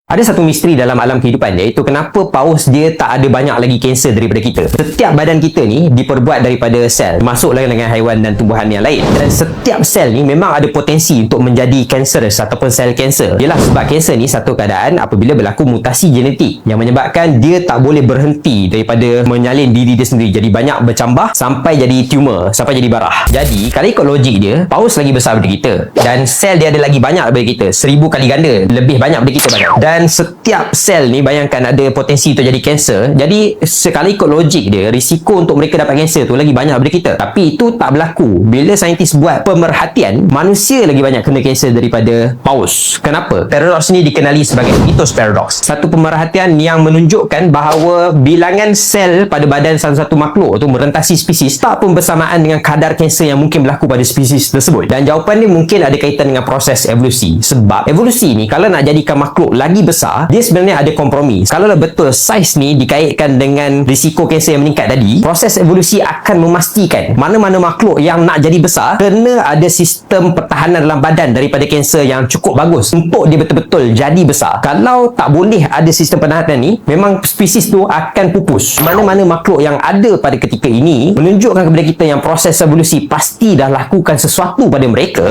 Ada satu misteri dalam alam kehidupan, iaitu kenapa paus dia tak ada banyak lagi kanser daripada kita. Setiap badan kita ni diperbuat daripada sel, masuklah dengan haiwan dan tumbuhan yang lain. Dan setiap sel ni memang ada potensi untuk menjadi cancerous ataupun sel kanser. Ialah sebab kanser ni satu keadaan apabila berlaku mutasi genetik yang menyebabkan dia tak boleh berhenti daripada menyalin diri dia sendiri, jadi banyak bercambah sampai jadi tumor, sampai jadi barah. Jadi kalau ikut logik dia, paus lagi besar daripada kita dan sel dia ada lagi banyak daripada kita, 1000 kali ganda lebih banyak daripada kita banyak. Dan setiap sel ni bayangkan ada potensi untuk jadi kanser. Jadi sekali ikut logik dia, risiko untuk mereka dapat kanser tu lagi banyak daripada kita. Tapi itu tak berlaku bila saintis buat pemerhatian, manusia lagi banyak kena kanser daripada paus. Kenapa? Paradoks ni dikenali sebagai mitos paradoks. Satu pemerhatian yang menunjukkan bahawa bilangan sel pada badan satu makhluk tu merentasi spesies tak pun bersamaan dengan kadar kanser yang mungkin berlaku pada spesies tersebut. Dan jawapan ni mungkin ada kaitan dengan proses evolusi. Sebab evolusi ni kalau nak jadikan makhluk lagi besar, dia sebenarnya ada kompromi. Kalau betul saiz ni dikaitkan dengan risiko kanser yang meningkat tadi, proses evolusi akan memastikan mana-mana makhluk yang nak jadi besar kena ada sistem pertahanan dalam badan daripada kanser yang cukup bagus untuk dia betul-betul jadi besar. Kalau tak boleh ada sistem pertahanan ni, memang spesies tu akan pupus. Mana-mana makhluk yang ada pada ketika ini menunjukkan kepada kita yang proses evolusi pasti dah lakukan sesuatu pada mereka.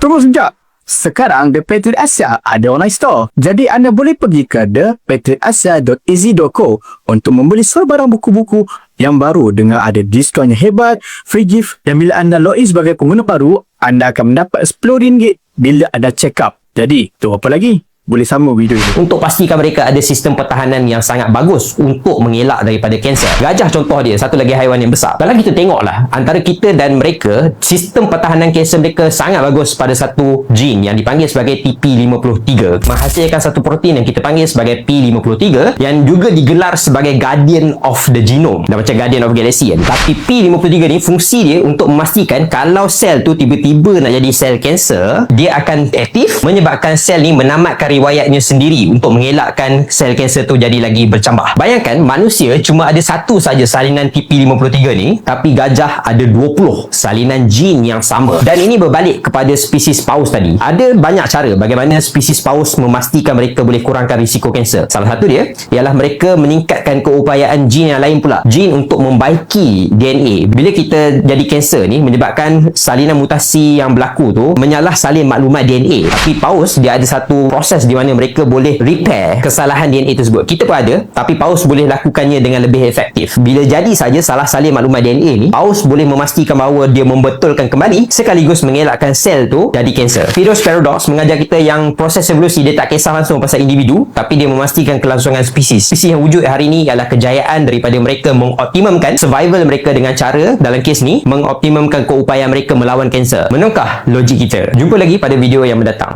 Tunggu sekejap. Sekarang The Patriot Asia ada online store. Jadi anda boleh pergi ke thepatriotasia.easy.co untuk membeli sebarang buku-buku yang baru dengan ada diskaun yang hebat, free gift, dan bila anda login sebagai pengguna baru, anda akan mendapat RM10 bila anda check up. Jadi, tunggu apa lagi? Boleh sambung video ini. Untuk pastikan mereka ada sistem pertahanan yang sangat bagus untuk mengelak daripada kanser. Gajah contoh dia, satu lagi haiwan yang besar. Kalau kita tengoklah, antara kita dan mereka, sistem pertahanan kanser mereka sangat bagus pada satu gene yang dipanggil sebagai TP53. Menghasilkan satu protein yang kita panggil sebagai P53 yang juga digelar sebagai Guardian of the Genome. Dah macam Guardian of Galaxy kan. Tapi P53 ni fungsi dia untuk memastikan kalau sel tu tiba-tiba nak jadi sel kanser, dia akan aktif menyebabkan sel ni menamatkan riwayatnya sendiri untuk mengelakkan sel kanser tu jadi lagi bercambah. Bayangkan manusia cuma ada satu saja salinan TP53 ni, tapi gajah ada 20 salinan gene yang sama. Dan ini berbalik kepada spesies paus tadi. Ada banyak cara bagaimana spesies paus memastikan mereka boleh kurangkan risiko kanser. Salah satu dia ialah mereka meningkatkan keupayaan gene yang lain pula. Gene untuk membaiki DNA. Bila kita jadi kanser ni menyebabkan salinan mutasi yang berlaku tu menyalah salin maklumat DNA. Tapi paus dia ada satu proses di mana mereka boleh repair kesalahan DNA tersebut. Kita pun ada, tapi paus boleh lakukannya dengan lebih efektif. Bila jadi saja salah salin maklumat DNA ni, paus boleh memastikan bahawa dia membetulkan kembali sekaligus mengelakkan sel tu jadi kanser. Mitos paradoks mengajar kita yang proses evolusi dia tak kisah langsung pasal individu, tapi dia memastikan kelangsungan spesies. Spesies yang wujud hari ini ialah kejayaan daripada mereka mengoptimumkan survival mereka dengan cara, dalam kes ni, mengoptimumkan keupayaan mereka melawan kanser. Menukah logik kita? Jumpa lagi pada video yang mendatang.